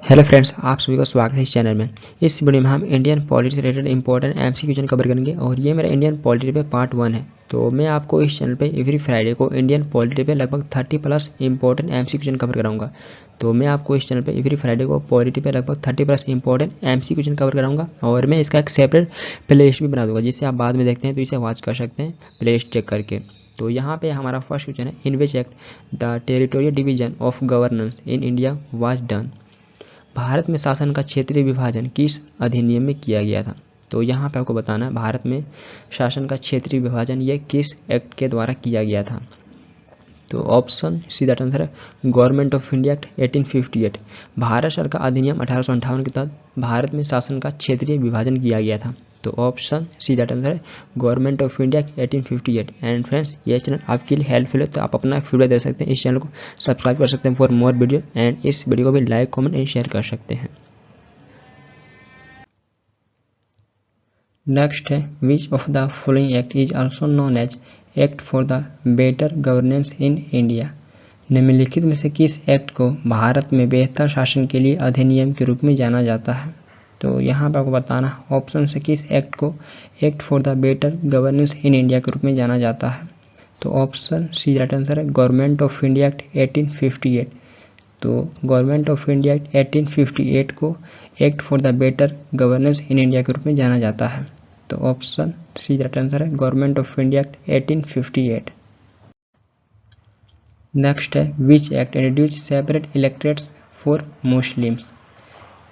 Hello friends, आप सभी का स्वागत है इस चैनल में। इस वीडियो में हम इंडियन पॉलिटी से related important MCQ question cover करेंगे और ये मेरा इंडियन पॉलिटी पे पार्ट 1 है। तो मैं आपको इस चैनल पे एवरी फ्राइडे को इंडियन पॉलिटी पे लगभग 30 plus important MCQ question cover कराऊंगा। तो मैं आपको इस चैनल पे एवरी फ्राइडे को पॉलिटी पे लगभग 30 plus important MCQ question cover कराऊंगा और मैं इसका एक सेपरेट प्ले लिस्ट भी बना दूंगा, जिससे आप बाद में देखते हैं तो इसे वॉच कर सकते हैं प्ले लिस्ट चेक करके। तो यहाँ पे हमारा फर्स्ट क्वेश्चन है, in which act the territorial division of governance in India was done. Bharat में शासन का क्षेत्रीय विभाजन किस अधिनियम में किया गया था। तो यहाँ पे आपको बताना है भारत में शासन का क्षेत्रीय विभाजन ये किस एक्ट के द्वारा किया गया था। तो ऑप्शन सीधा आंसर है government of India act 1858। Bharat सरकार का अधिनियम 1858 के तहत भारत में शासन का क्षेत्रीय विभाजन किया गया था। तो ऑप्शन सीधा आंसर है government of India 1858। And friends, ये चैनल आपके लिए हेल्पफुल है, तो आप अपना फीडबैक दे सकते हैं, इस चैनल को सब्सक्राइब कर सकते हैं फॉर मोर वीडियो, एंड इस वीडियो को भी लाइक कमेंट एंड शेयर कर सकते हैं। नेक्स्ट है, which of the following act is also known as act for the better governance in India. निम्नलिखित में से किस एक्ट को भारत में बेहतर शासन के लिए अधिनियम के रूप में जाना जाता है। तो यहाँ पर आपको बताना ऑप्शन से किस एक्ट को act for the better governance in India के रूप में जाना जाता है। तो ऑप्शन सी राइट आंसर है गवर्नमेंट ऑफ इंडिया एक्ट 1858। तो गवर्नमेंट ऑफ इंडिया एक्ट 1858 को act for the better governance in India के रूप में जाना जाता है। तो ऑप्शन सी राइट आंसर है government of India act 1858। Next है, which act introduce separate electorates for Muslims.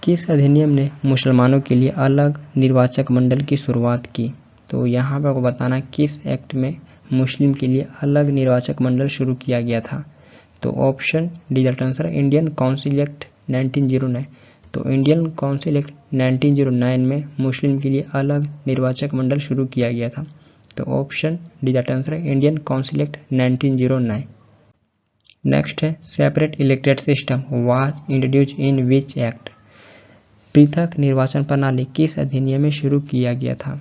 किस अधिनियम ने मुसलमानों के लिए अलग निर्वाचक मंडल की शुरुआत की। तो यहाँ पर आपको बताना किस एक्ट में मुस्लिम के लिए अलग निर्वाचक मंडल शुरू किया गया था। तो ऑप्शन डी राइट आंसर है इंडियन काउंसिल एक्ट 1909। तो इंडियन काउंसिल एक्ट 1909 में मुस्लिम के लिए अलग निर्वाचक मंडल शुरू किया गया था। तो ऑप्शन डी राइट आंसर है इंडियन काउंसिल एक्ट 1909। नेक्स्ट है, separate elected system was introduced in which act. पृथक निर्वाचन प्रणाली किस अधिनियम में शुरू किया गया था।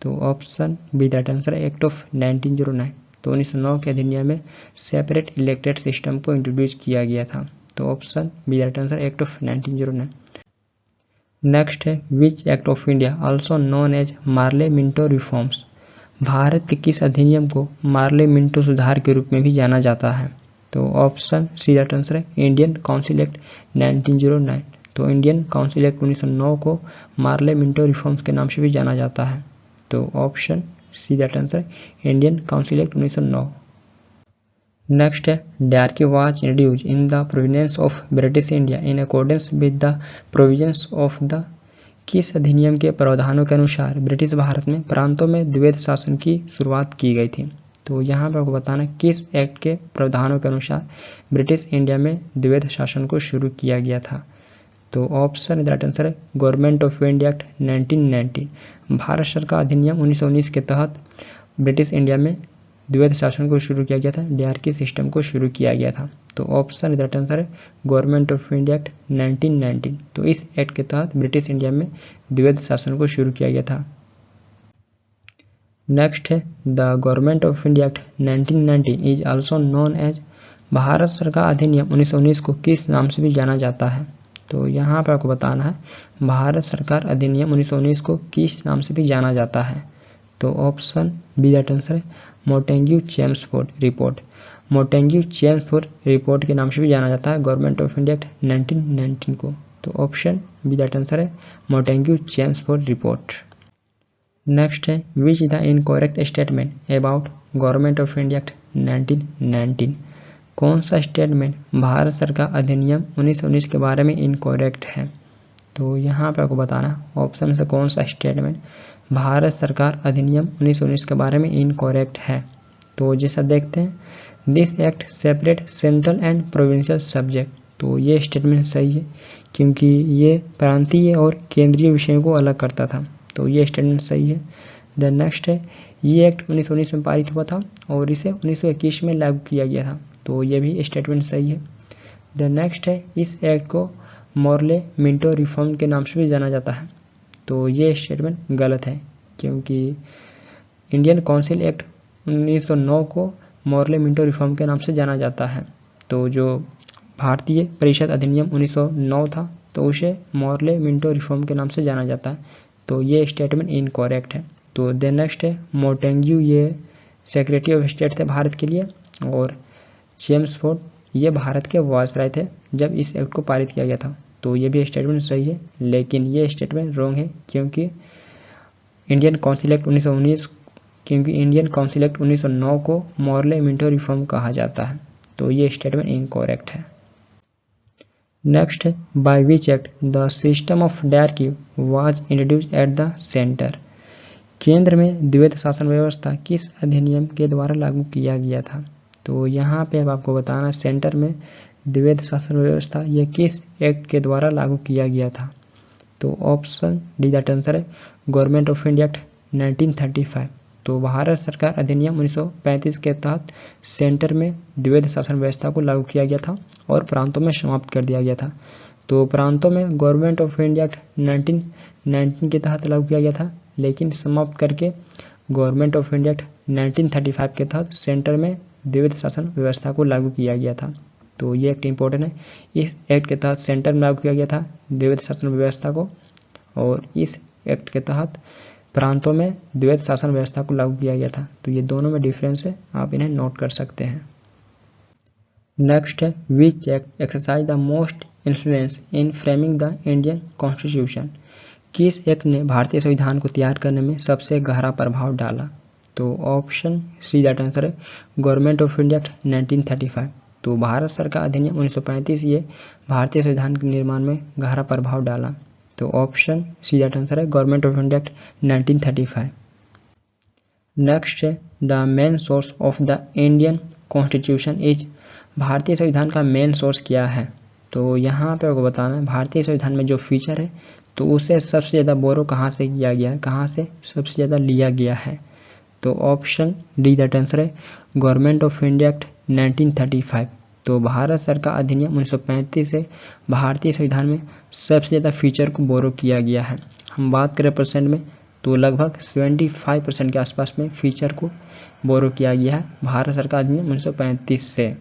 तो ऑप्शन बी राइट आंसर है एक्ट ऑफ 1909। तो 1909 के अधिनियम में सेपरेट इलेक्टेड सिस्टम को इंट्रोड्यूस किया गया था। तो option B right answer act of 1909। Next है, which act of India also known as Morley Minto reforms. Bharat के किस अधिनियम को मार्ले मिंटो सुधार के रूप में भी जाना जाता है। तो ऑप्शन सी राइट आंसर है इंडियन काउंसिल एक्ट 1909। तो इंडियन काउंसिल एक्ट 1909 को मार्ले मिंटो रिफॉर्म्स के नाम से भी जाना जाता है। तो ऑप्शन सी राइट आंसर है इंडियन काउंसिल एक्ट 1909। नेक्स्ट है, dyarchy was introduced in the Providence of British India in accordance with the provisions of the. किस अधिनियम के प्रावधानों के अनुसार ब्रिटिश भारत में प्रांतों में द्वैध शासन की शुरुआत की गई थी। तो यहाँ पर आपको बताना किस एक्ट के प्रावधानों के अनुसार ब्रिटिश इंडिया में द्वैध शासन को शुरू किया गया था। तो ऑप्शन राइट आंसर है government of India act 1990। Bharat सरकार अधिनियम 1919 के तहत ब्रिटिश इंडिया में द्वैध शासन को शुरू किया गया था, डायरकी सिस्टम को शुरू किया गया था। तो ऑप्शन राइट आंसर है गवर्नमेंट ऑफ इंडिया एक्ट 1919। तो इस एक्ट के तहत ब्रिटिश इंडिया में द्वैध शासन को शुरू किया गया था। नेक्स्ट है, the government of India act 1990 is also known as. भारत सरकार अधिनियम 1919 को किस नाम से भी जाना जाता है। तो यहाँ पर आपको बताना है भारत सरकार अधिनियम 1919 को किस नाम से भी जाना जाता है। तो ऑप्शन बी राइट आंसर है मोटेंग्यू चेम्सफोर्ड रिपोर्ट। मोटेंग्यू चेम्सफोर्ड रिपोर्ट के नाम से भी जाना जाता है गवर्नमेंट ऑफ इंडिया एक्ट 1919 को। तो ऑप्शन बी राइट आंसर है मोटेंग्यू चेम्सफोर्ड रिपोर्ट। नेक्स्ट है, which the incorrect statement about government of India act 1919। कौन सा स्टेटमेंट भारत सरकार अधिनियम 1919 के बारे में इनकरेक्ट है। तो यहाँ पे आपको बताना ऑप्शन से कौन सा स्टेटमेंट भारत सरकार अधिनियम 1919 के बारे में इनकरेक्ट है। तो जैसा देखते हैं, this act separate central and provincial subject. तो ये स्टेटमेंट सही है क्योंकि ये प्रांतीय और केंद्रीय विषयों को अलग करता था। तो ये स्टेटमेंट सही है। द नेक्स्ट है, ये एक्ट 1919 में पारित हुआ था और इसे 1921 में लागू किया गया था। तो ये भी स्टेटमेंट सही है। द नेक्स्ट है, इस एक्ट को मॉर्ले मिंटो रिफॉर्म के नाम से भी जाना जाता है। तो ये स्टेटमेंट गलत है क्योंकि इंडियन काउंसिल एक्ट 1909 को मॉर्ले मिंटो रिफॉर्म के नाम से जाना जाता है। तो जो भारतीय परिषद अधिनियम 1909 था तो उसे मॉर्ले मिंटो रिफॉर्म के नाम से जाना जाता है। तो ये स्टेटमेंट इनकरेक्ट है। तो देन नेक्स्ट है मोंटेग्यू, ये सेक्रेटरी ऑफ स्टेट थे भारत के लिए, और चेम्सफोर्ड ये भारत के वायसराय थे जब इस एक्ट को पारित किया गया था। तो ये भी स्टेटमेंट सही है, लेकिन ये स्टेटमेंट रॉन्ग है क्योंकि इंडियन काउंसिल एक्ट 1909 को मॉर्ले मिंटो रिफॉर्म कहा जाता है। तो ये स्टेटमेंट इनकरेक्ट है। नेक्स्ट है by which act the system of dyarchy was introduced at the centre. केंद्र में द्वैध शासन व्यवस्था किस अधिनियम के द्वारा लागू किया गया था। तो यहाँ पे अब आपको बताना सेंटर में द्वैध शासन व्यवस्था ये किस एक्ट के द्वारा लागू किया गया था। तो ऑप्शन डी दैट आंसर है गवर्नमेंट ऑफ इंडिया एक्ट 1935। तो भारत सरकार अधिनियम 1935 के तहत सेंटर में द्वैध शासन व्यवस्था को लागू किया गया था और प्रांतों में समाप्त कर दिया गया था। तो प्रांतों में गवर्नमेंट ऑफ इंडिया एक्ट 1919 के तहत लागू किया गया था, लेकिन समाप्त करके गवर्नमेंट ऑफ इंडिया एक्ट 1935 के तहत सेंटर में द्वैध शासन व्यवस्था को लागू किया गया था। तो ये एक्ट इंपॉर्टेंट है। इस एक्ट के तहत सेंटर में लागू किया गया था द्वैध शासन व्यवस्था को, और इस एक्ट के तहत प्रांतों में द्वैध शासन व्यवस्था को लागू किया गया था। तो ये दोनों में डिफरेंस है, आप इन्हें नोट कर सकते हैं। नेक्स्ट है which act exercise the most influence in framing the Indian constitution. किस एक्ट ने भारतीय संविधान को तैयार करने में सबसे गहरा प्रभाव डाला। तो ऑप्शन सी दैट आंसर है गवर्नमेंट ऑफ इंडिया एक्ट 1935। तो भारत सरकार अधिनियम 1935 ये भारतीय संविधान के निर्माण में गहरा प्रभाव डाला। तो ऑप्शन सी दैट आंसर है government of India act 1935। Next है the main source of the Indian constitution is. भारतीय संविधान का मेन सोर्स क्या है। तो यहाँ पे आपको बताना है भारतीय संविधान में जो फीचर है तो उसे सबसे ज़्यादा बोरो कहाँ से किया गया है, कहाँ से सबसे ज़्यादा लिया गया है। तो ऑप्शन डी दैट आंसर है गवर्नमेंट ऑफ इंडिया एक्ट 1935। तो भारत सरकार अधिनियम 1935 से भारतीय संविधान में सबसे ज़्यादा फीचर को बोरो किया गया है। हम बात करें परसेंट में तो लगभग 75% के आसपास में फीचर को बोरो किया गया है भारत सरकार अधिनियम 1935 से।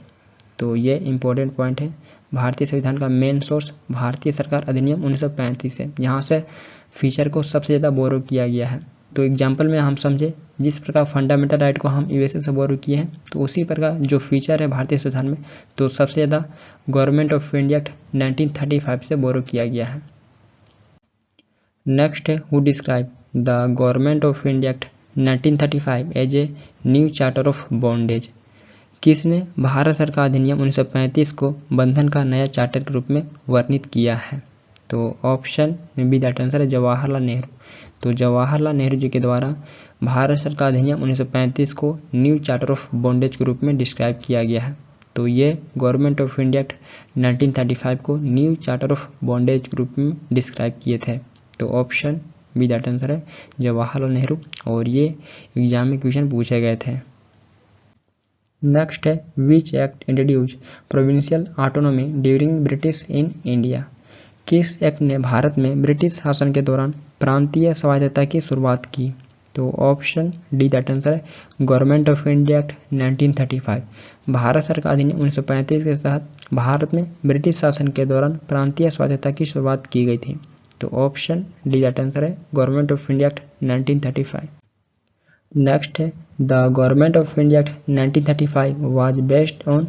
तो ये इम्पोर्टेंट पॉइंट है। भारतीय संविधान का मेन सोर्स भारतीय सरकार अधिनियम 1935 है, यहाँ से फीचर को सबसे ज़्यादा बोरो किया गया है। तो एग्जाम्पल में हम समझे जिस प्रकार फंडामेंटल राइट को हम यूएसए से बोरो किए हैं, तो उसी प्रकार जो फीचर है भारतीय संविधान में तो सबसे ज़्यादा गवर्नमेंट ऑफ इंडिया एक्ट 1935 से बोरो किया गया है। नेक्स्ट है who describe the government of India act 1935 as a new charter of bondage. किसने भारत सरकार अधिनियम 1935 को बंधन का नया चार्टर के रूप में वर्णित किया है। तो ऑप्शन बी दैट आंसर है जवाहरलाल नेहरू। तो जवाहरलाल नेहरू जी के द्वारा भारत सरकार अधिनियम 1935 को न्यू चार्टर ऑफ बॉन्डेज के रूप में डिस्क्राइब किया गया है। तो ये गवर्नमेंट ऑफ इंडिया एक्ट 1935 को न्यू चार्टर ऑफ बॉन्डेज के रूप में डिस्क्राइब किए थे। तो ऑप्शन बी दैट आंसर है जवाहरलाल नेहरू, और ये एग्जाम में क्वेश्चन पूछे गए थे। नेक्स्ट है which act introduce provincial autonomy during British in India. किस एक्ट ने भारत में ब्रिटिश शासन के दौरान प्रांतीय स्वायत्तता की शुरुआत की। तो ऑप्शन डी दैट आंसर है government of India act 1935। Bharat सरकार अधिनियम 1935 के तहत भारत में ब्रिटिश शासन के दौरान प्रांतीय स्वायत्तता की शुरुआत की गई थी। तो ऑप्शन डी दैट आंसर है government of India act 1935। Next है the government of India act 1935 was based on.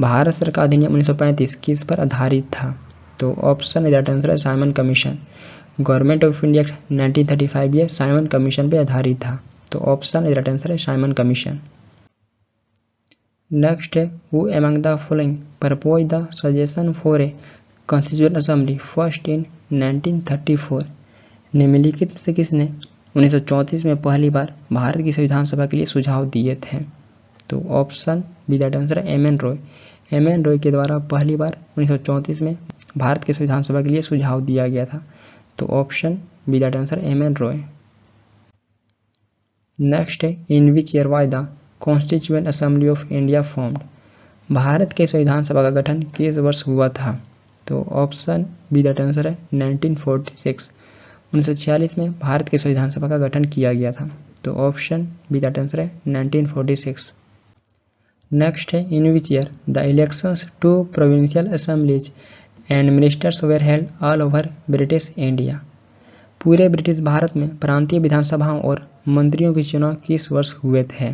Bharat सरकार अधिनियम 1935 किस पर आधारित था। तो ऑप्शन दैट आंसर है Simon commission. Government of India act 1935 ये साइमन कमीशन पे आधारित था। तो ऑप्शन दैट आंसर है साइमन कमीशन। नेक्स्ट है who among the following propose the suggestion for a constituent assembly first in 1934। निम्नलिखित से किसने 1934 में पहली बार भारत की संविधान सभा के लिए सुझाव दिए थे। तो ऑप्शन बी दैट आंसर है M N Roy. M N Roy के द्वारा पहली बार 1934 में भारत की संविधान सभा के लिए सुझाव दिया गया था। तो option B that answer M N Roy. Next है in which year was the constituent assembly of India formed. Bharat के संविधान सभा का गठन किस वर्ष हुआ था। तो ऑप्शन बी दैट आंसर है 1946। 1946 में भारत के संविधान सभा का गठन किया गया था। तो ऑप्शन बी दैट आंसर है 1946। नेक्स्ट है in which year the elections to provincial assemblies and ministers were held all over British India. पूरे ब्रिटिश भारत में प्रांतीय विधानसभाओं और मंत्रियों के चुनाव किस वर्ष हुए थे?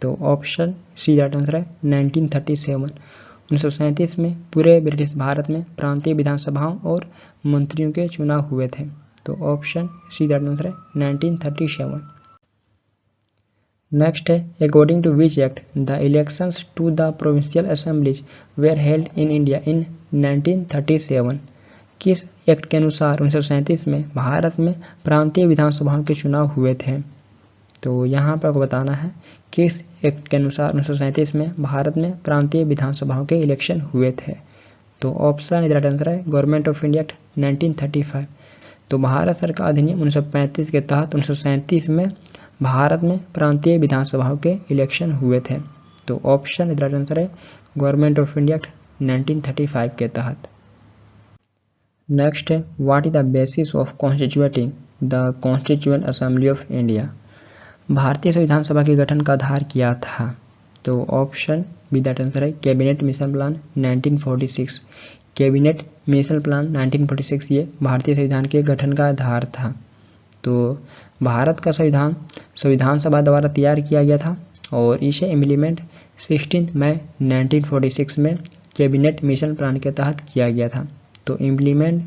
तो ऑप्शन सी दैट आंसर है 1937। 1937 में पूरे ब्रिटिश भारत में प्रांतीय विधानसभाओं और मंत्रियों के चुनाव हुए थे। तो ऑप्शन सी दैट आंसर है 1937। नेक्स्ट है according to which act the elections to the provincial assemblies were held in India in 1937। किस एक्ट के अनुसार 1937 में भारत में प्रांतीय विधानसभाओं के चुनाव हुए थे? तो यहाँ पर आपको बताना है किस एक्ट के अनुसार 1937 में भारत में प्रांतीय विधानसभाओं के इलेक्शन हुए थे। तो ऑप्शन राइट आंसर है गवर्नमेंट ऑफ इंडिया एक्ट 1935। तो भारत सरकार अधिनियम 1935 के तहत 1937 में भारत में प्रांतीय विधानसभाओं के इलेक्शन हुए थे। तो ऑप्शन राइट आंसर है गवर्नमेंट ऑफ इंडिया एक्ट 1935 के तहत। नेक्स्ट है what is the basis of constituting the constituent assembly of India. भारतीय संविधान सभा के गठन का आधार क्या था? तो ऑप्शन बी दैट आंसर है cabinet mission plan 1946। Cabinet mission plan 1946 ये भारतीय संविधान के गठन का आधार था। तो भारत का संविधान सभा द्वारा तैयार किया गया था और इसे इम्प्लीमेंट 16 मई 1946 में कैबिनेट मिशन प्लान के तहत किया गया था। तो इम्प्लीमेंट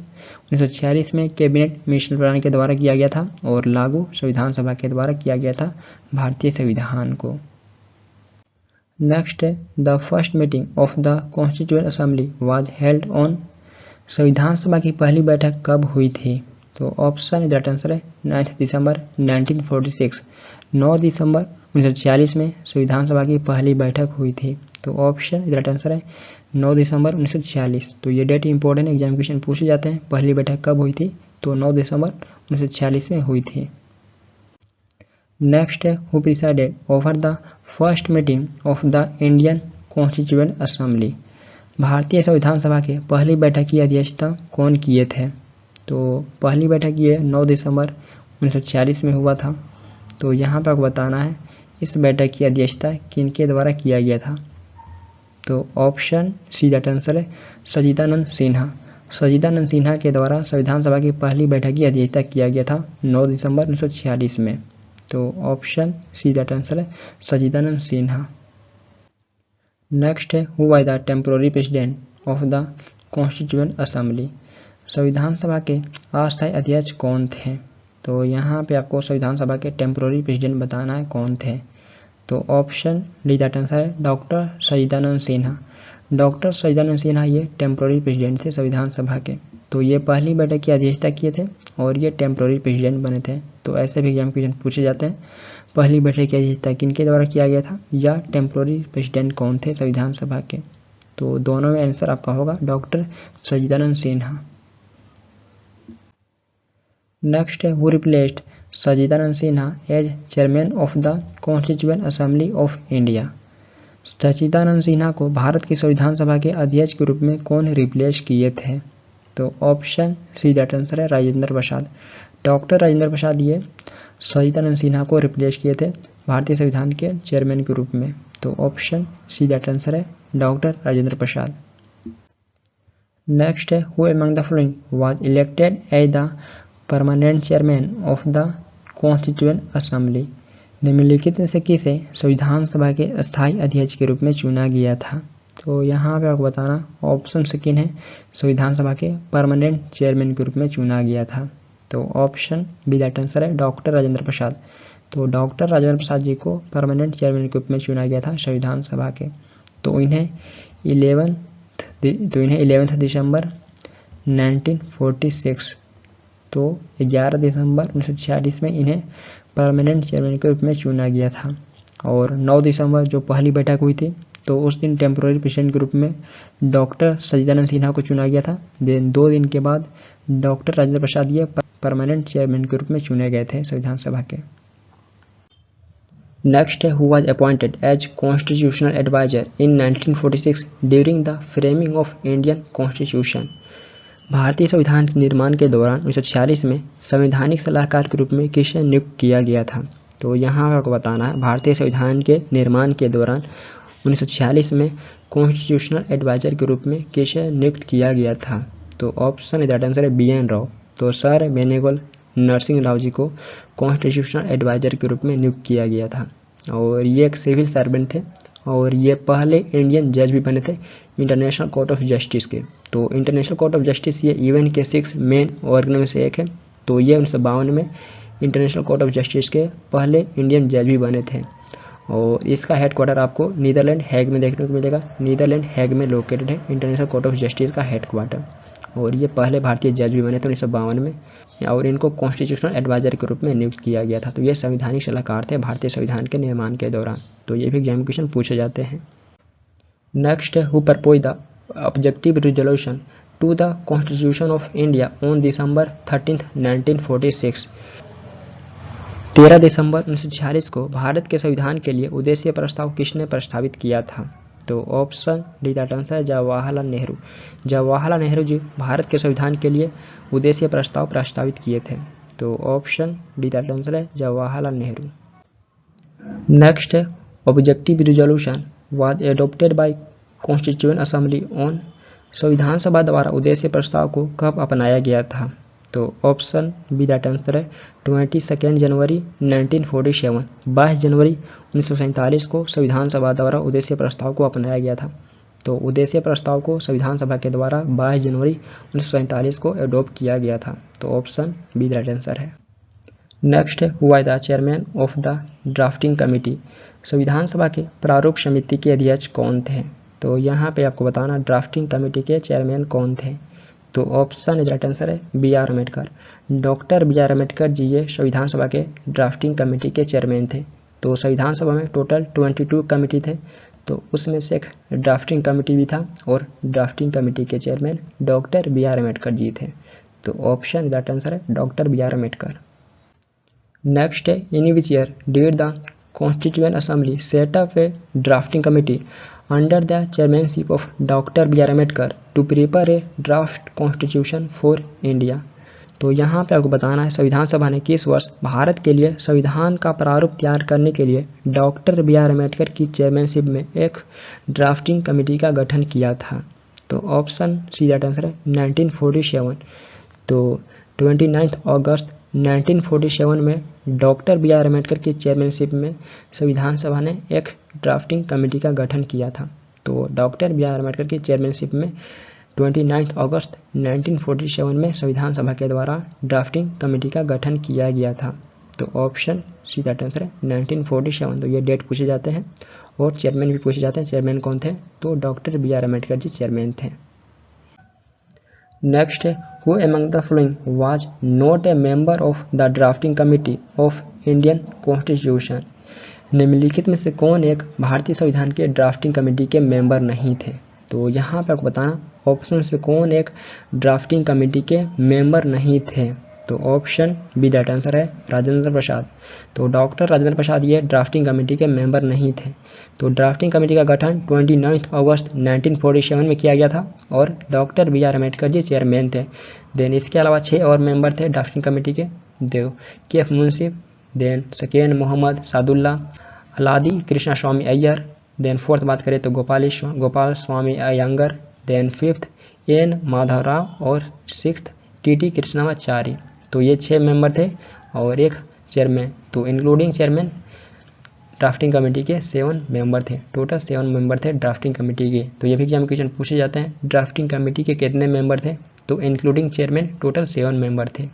1946 में कैबिनेट मिशन प्लान के द्वारा किया गया था और लागू संविधान सभा के द्वारा किया गया था भारतीय संविधान को। नेक्स्ट है the first meeting of the constituent assembly was held on. संविधान सभा की पहली बैठक कब हुई थी? तो ऑप्शन दैट आंसर है 9 दिसंबर 1946। 9 दिसंबर 1946 में संविधान सभा की पहली बैठक हुई थी। तो ऑप्शन दैट आंसर है 9 दिसंबर 1946। तो ये डेट इंपॉर्टेंट एग्जाम क्वेश्चन पूछे जाते हैं। पहली बैठक कब हुई थी? तो 9 दिसंबर 1946 में हुई थी। नेक्स्ट है who presided over the first meeting of the Indian constituent assembly. भारतीय संविधान सभा के पहली बैठक की अध्यक्षता कौन किए थे? तो पहली बैठक ये 9 दिसंबर 1946 में हुआ था। तो यहाँ पर आपको बताना है इस बैठक की अध्यक्षता किनके द्वारा किया गया था? तो ऑप्शन सी दैट आंसर है सच्चिदानंद सिन्हा। सच्चिदानंद सिन्हा के द्वारा संविधान सभा की पहली बैठक की अध्यक्षता किया गया था 9 दिसंबर 1946 में। तो ऑप्शन सी दैट आंसर है सच्चिदानंद सिन्हा। नेक्स्ट है who was the temporary president of the constituent assembly. संविधान सभा के अस्थायी अध्यक्ष कौन थे? तो यहाँ पे आपको संविधान सभा के टेम्पोररी प्रेसिडेंट बताना है कौन थे। तो ऑप्शन डी दैट आंसर है डॉक्टर सच्चिदानंद सिन्हा। डॉक्टर सच्चिदानंद सिन्हा ये टेम्पोररी प्रेसिडेंट थे संविधान सभा के। तो ये पहली बैठक की अध्यक्षता किए थे और ये टेम्पोररी प्रेसिडेंट बने थे। तो ऐसे भी एग्जाम क्वेश्चन पूछे जाते हैं। पहली बैठक की अध्यक्षता किनके द्वारा किया गया था या टेम्पोररी प्रेसिडेंट कौन थे संविधान सभा के? तो दोनों में आंसर आपका होगा डॉक्टर सच्चिदानंद सिन्हा। नेक्स्ट है who replaced Sachchidananda Sinha as chairman of the constituent assembly of India. Sachchidananda Sinha को भारत की संविधान सभा के अध्यक्ष के रूप में कौन रिप्लेस किए थे? तो ऑप्शन सी दैट आंसर है राजेंद्र प्रसाद। डॉक्टर राजेंद्र प्रसाद ये सच्चिदानंद सिन्हा को रिप्लेस किए थे भारतीय संविधान के चेयरमैन के रूप में। तो ऑप्शन सी दैट आंसर है डॉक्टर राजेंद्र प्रसाद। नेक्स्ट है who among the following was elected as the permanent chairman of the constituent assembly. निम्नलिखित में से किसे संविधान सभा के अस्थायी अध्यक्ष के रूप में चुना गया था? तो यहाँ पे आपको बताना ऑप्शन से किन है संविधान सभा के परमानेंट चेयरमैन के रूप में चुना गया था। तो ऑप्शन बी दैट आंसर है डॉक्टर राजेंद्र प्रसाद। तो डॉक्टर राजेंद्र प्रसाद जी को परमानेंट चेयरमैन के रूप में चुना गया था संविधान सभा के। तो इन्हें 11 दिसंबर 1946 तो 11 दिसंबर 1946 में इन्हें परमानेंट चेयरमैन के रूप में चुना गया था। और 9 दिसंबर जो पहली बैठक हुई थी तो उस दिन टेम्पोररी प्रेसिडेंट के रूप में डॉक्टर सच्चिदानंद सिन्हा को चुना गया था। देन 2 दिन के बाद डॉक्टर राजेंद्र प्रसाद ये परमानेंट चेयरमैन के रूप में चुने गए थे संविधान सभा के। नेक्स्ट है who was appointed as constitutional adviser in 1946 during the framing of Indian constitution. भारतीय संविधान के निर्माण के दौरान 1946 में संवैधानिक सलाहकार के रूप में किसे नियुक्त किया गया था? तो यहाँ आपको बताना है भारतीय संविधान के निर्माण के दौरान 1946 में कॉन्स्टिट्यूशनल एडवाइजर के रूप में किसे नियुक्त किया गया था? तो ऑप्शन इधर आंसर है बी एन राव। तो सर बेनेगल नरसिंह राव जी को कॉन्स्टिट्यूशनल एडवाइजर के रूप में नियुक्त किया गया था और ये एक सिविल सर्वेंट थे और ये पहले इंडियन जज भी बने थे इंटरनेशनल कोर्ट ऑफ जस्टिस के। तो इंटरनेशनल कोर्ट ऑफ जस्टिस ये यूएन के 6 मेन ऑर्गन में से एक है। तो ये 1952 में इंटरनेशनल कोर्ट ऑफ जस्टिस के पहले इंडियन जज भी बने थे और इसका हेडक्वार्टर आपको नीदरलैंड हैग में देखने को मिलेगा। नीदरलैंड हैग में लोकेटेड है इंटरनेशनल कोर्ट ऑफ जस्टिस का हेडक्वार्टर और ये पहले भारतीय जज भी बने थे 1952 में और इनको कॉन्स्टिट्यूशनल एडवाइजर के रूप में नियुक्त किया गया था। तो ये संवैधानिक सलाहकार थे भारतीय संविधान के निर्माण के दौरान। तो ये भी एग्जाम क्वेश्चन पूछे जाते हैं। नेक्स्ट है who propose the objective resolution to the constitution of India on December 13, 1946। 13 दिसंबर 1946 को भारत के संविधान के लिए उद्देश्य प्रस्ताव किसने प्रस्तावित किया था? तो ऑप्शन डी दैट आंसर है जवाहरलाल नेहरू। जवाहरलाल नेहरू जी भारत के संविधान के लिए उद्देश्य प्रस्ताव प्रस्तावित किए थे। तो ऑप्शन डी दैट आंसर है जवाहरलाल नेहरू। नेक्स्ट है objective resolution was adopted by constituent assembly on. संविधान सभा द्वारा उद्देश्य प्रस्ताव को कब अपनाया गया था? तो ऑप्शन बी दैट आंसर है 22 जनवरी 1947। 22 जनवरी 1947 को संविधान सभा द्वारा उद्देश्य प्रस्ताव को अपनाया गया था। तो उद्देश्य प्रस्ताव को संविधान सभा के द्वारा 22 जनवरी 1947 को एडोप्ट किया गया था। तो ऑप्शन बी दैट आंसर है। नेक्स्ट है who was the chairman of the drafting committee. संविधान सभा के प्रारूप समिति के अध्यक्ष कौन थे? तो यहाँ पे आपको बताना ड्राफ्टिंग कमेटी के चेयरमैन कौन थे। तो ऑप्शन राइट आंसर है B R Ambedkar. Doctor B R Ambedkar ji ये संविधान सभा के ड्राफ्टिंग कमेटी के चेयरमैन थे। तो संविधान सभा में टोटल 22 कमेटी थे तो उसमें से एक ड्राफ्टिंग कमेटी भी था और ड्राफ्टिंग कमेटी के chairman doctor B R Ambedkar ji थे। तो ऑप्शन राइट आंसर है doctor B R Ambedkar. Next है in which year did the constituent assembly set up a drafting committee under the chairmanship of doctor B R Ambedkar to prepare a draft constitution for India. तो यहाँ पे आपको बताना है संविधान सभा ने किस वर्ष भारत के लिए संविधान का प्रारूप तैयार करने के लिए डॉक्टर बी आर अम्बेडकर की चेयरमैनशिप में एक ड्राफ्टिंग कमेटी का गठन किया था। तो ऑप्शन सी दैट आंसर है 1947। तो 29 अगस्त 1947 में डॉक्टर बी आर अम्बेडकर की चेयरमैनशिप में संविधान सभा ने एक ड्राफ्टिंग कमेटी का गठन किया था। तो डॉक्टर बी आर अम्बेडकर की चेयरमैनशिप में 29 अगस्त 1947 में संविधान सभा के द्वारा ड्राफ्टिंग कमेटी का गठन किया गया था। तो ऑप्शन सी दैट आंसर है 1947। तो ये डेट पूछे जाते हैं और चेयरमैन भी पूछे जाते हैं। चेयरमैन कौन थे? तो doctor B R Ambedkar ji chairman थे। नेक्स्ट है who among the following was not a member of the drafting committee of Indian constitution. निम्नलिखित में से कौन एक भारतीय संविधान के ड्राफ्टिंग कमेटी के मेंबर नहीं थे? तो यहाँ पे आपको बताना ऑप्शन से कौन एक ड्राफ्टिंग कमेटी के मेंबर नहीं थे। तो ऑप्शन बी दैट आंसर है राजेंद्र प्रसाद। तो डॉक्टर राजेंद्र प्रसाद ये ड्राफ्टिंग कमेटी के मेंबर नहीं थे। तो ड्राफ्टिंग कमेटी का गठन 29 अगस्त 1947 में किया गया था और doctor B R Ambedkar ji chairman थे। देन इसके अलावा 6 और मेंबर थे ड्राफ्टिंग कमेटी के। देव K F Munshi, then second Mohammad Saadulla, Alladi Krishnaswamy Ayyar, then fourth बात करें तो Gopalaswami Ayyangar, then fifth N Madhavrao और सिक्स्थ टी कृष्णाचार्य। तो ये 6 मेंबर थे और एक चेयरमैन। तो इंक्लूडिंग चेयरमैन ड्राफ्टिंग कमेटी के 7 मेंबर थे। टोटल 7 मेंबर थे ड्राफ्टिंग कमेटी के। तो ये भी एग्जाम क्वेश्चन पूछे जाते हैं ड्राफ्टिंग कमेटी के कितने मेंबर थे? तो इंक्लूडिंग चेयरमैन टोटल 7 मेंबर थे।